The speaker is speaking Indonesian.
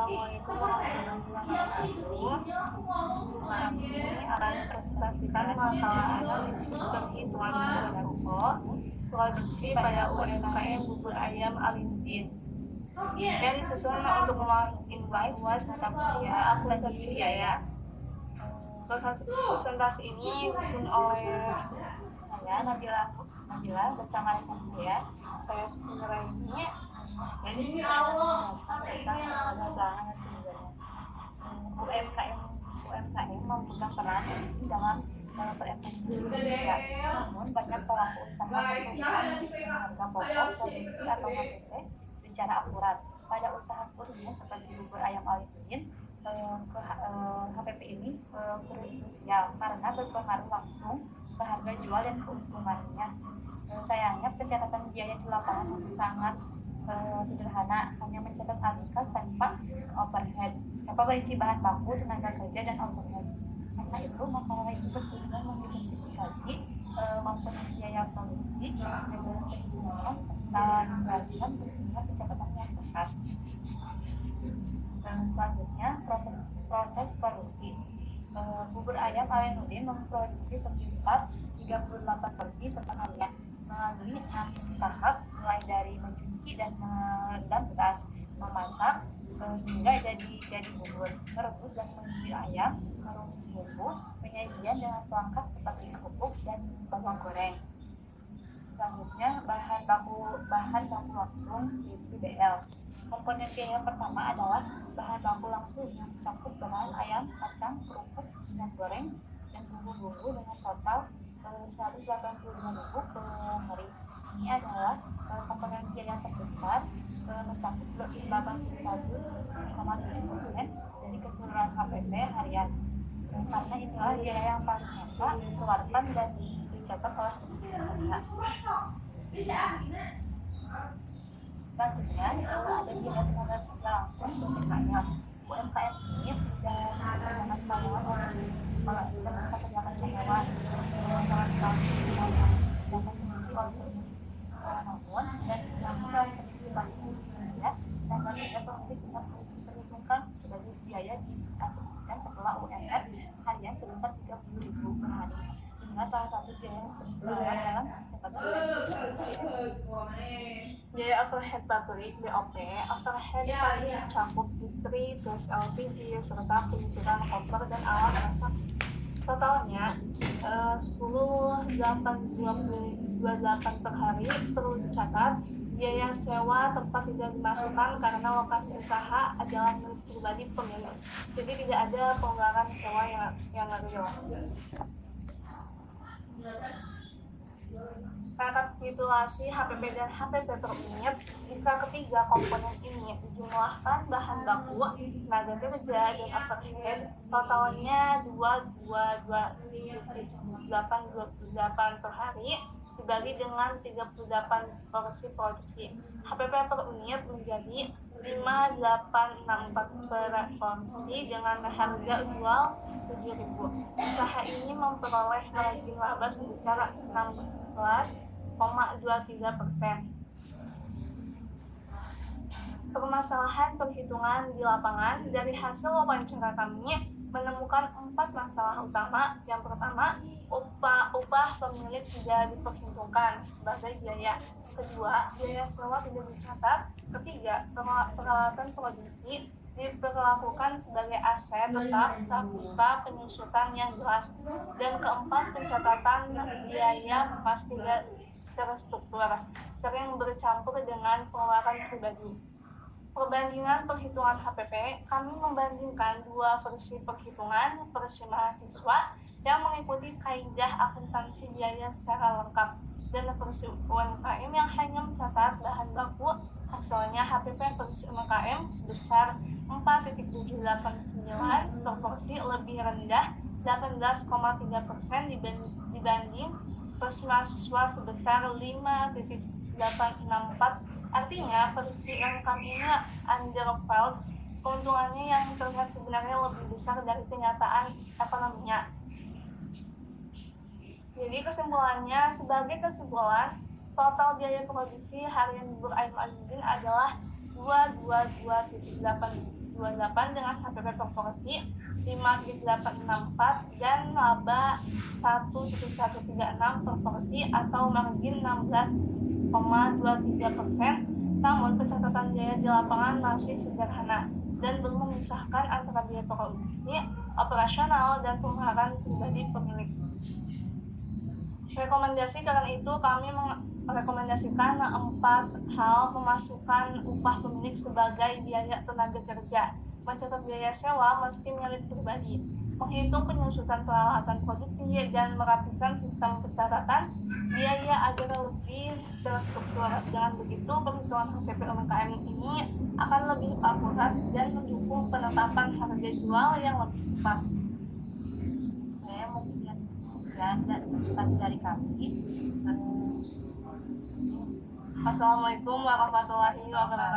Assalamualaikum warahmatullahi wabarakatuh. Malam ini akan presentasikan masalah analisis perhitungan bubur rokok produksi pada UMKM bubur ayam Alindin. Dan disusun untuk memahami invoice mata kuliah aplikasi biaya. Presentasi ini disusun oleh saya Nabila bersama rekan saya sebenarnya ini. Jadi UMKM memegang peran dalam perekonomian Indonesia. Namun banyak pelaku usaha kesulitan harga pokok produksi atau HPP secara akurat. Pada usaha kurnia seperti bubur ayam Alindin, HPP ini krusial karena berpengaruh langsung ke harga jual dan keuntungannya. Sayangnya pencatatan biaya di lapangan sangat sederhana, hanya mencatat arus kas tanpa overhead, tanpa merinci bahan baku, tenaga kerja, dan overhead. Karena itu, makalah itu bertujuan mengidentifikasi maupun biaya produksi, perhitungan, serta menjelaskan bagaimana pencatatan yang tepat. Dan selanjutnya, proses produksi. Bubur ayam Alindin memproduksi sekitar 38 porsi setengahnya melalui 6 tahap, mulai dari mencuci dan merendam beras, memasak hingga jadi bubur, merebus dan menggigil ayam, menumis bumbu, penyajian dengan pelengkap seperti kerupuk dan bawang goreng. Selanjutnya bahan baku langsung yaitu BL. Komponen biaya pertama adalah bahan baku langsung yang mencakup beras, ayam, kacang, kerupuk, minyak goreng, dan bumbu-bumbu dengan total 185.000 per hari. Ini adalah komponen biaya terbesar, mencakup 81,7% dari keseluruhan HPP harian. Karena inilah biaya yang paling nyata dikeluarkan dan dicatat oleh perusahaan. Selanjutnya ada biaya tenaga kerja langsung UMKM. UMKM ini tidak menggunakan karyawan oleh pekerjaan karyawan dapat diisi oleh namun dan dalam kerja dan kerja pemilik tidak diperhitungkan sebagai biaya diasumsikan setelah UMR harian sebesar 30.000 per hari. Sehingga salah satu biaya yang dalam biaya overhead pabrik BOP. Overhead paling mencakup listrik, gas LPG, serta penyusuran koper dan alat masak. Totalnya 10.828 per hari. Perlu dicatat, biaya sewa tempat tidak dimasukkan karena lokasi usaha adalah milik pribadi pemilik. Jadi tidak ada pengeluaran sewa yang real. Rekapitulasi HPP dan HPP per unit. Jika ketiga komponen ini dijumlahkan bahan baku, tenaga kerja, dan overhead, totalnya 22.828 per hari dibagi dengan 38 porsi produksi. HPP per unit menjadi 5.864 per porsi dengan harga jual 7.000. Usaha ini memperoleh margin laba sebesar 16,23%. Permasalahan perhitungan di lapangan. Dari hasil wawancara kami menemukan 4 masalah utama. Yang pertama, upah pemilik tidak diperhitungkan sebagai biaya. Kedua, biaya sewa tidak dicatat. Ketiga, peralatan produksi diperlakukan sebagai aset tetap tanpa penyusutan yang jelas. Dan keempat, pencatatan biaya pasti tidak terstruktur, sering bercampur dengan pengeluaran pribadi. Perbandingan perhitungan HPP, kami membandingkan 2 versi perhitungan, versi mahasiswa yang mengikuti kaidah akuntansi biaya secara lengkap, dan versi UMKM yang hanya mencatat bahan baku. Hasilnya HPP versi UMKM sebesar 4,789 per porsi, lebih rendah 18,3% dibanding versi mahasiswa sebesar 5,864. Artinya versi UMKM ini undervalued, keuntungannya yang terlihat sebenarnya lebih besar dari kenyataan ekonominya. Jadi kesimpulannya, sebagai kesimpulan, total biaya produksi harian bubur ayam Alindin adalah 22.8 1,28 dengan HPP proporsi 5,864 dan laba 1,136 proporsi atau margin 16,23%. Namun pencatatan biaya di lapangan masih sederhana dan belum memisahkan antara biaya produksi, operasional, dan pengeluaran pribadi pemilik. Rekomendasi karena itu kami merekomendasikan 4 hal: pemasukan upah pemilik sebagai biaya tenaga kerja, mencatat biaya sewa meski milik pribadi, menghitung penyusutan peralatan produksi, dan merapikan sistem pencatatan biaya agar lebih terstruktur. Dengan begitu, perhitungan HPP UMKM ini akan lebih akurat dan mendukung penetapan harga jual yang lebih tepat. Dan dari kami. Assalamualaikum warahmatullahi wabarakatuh.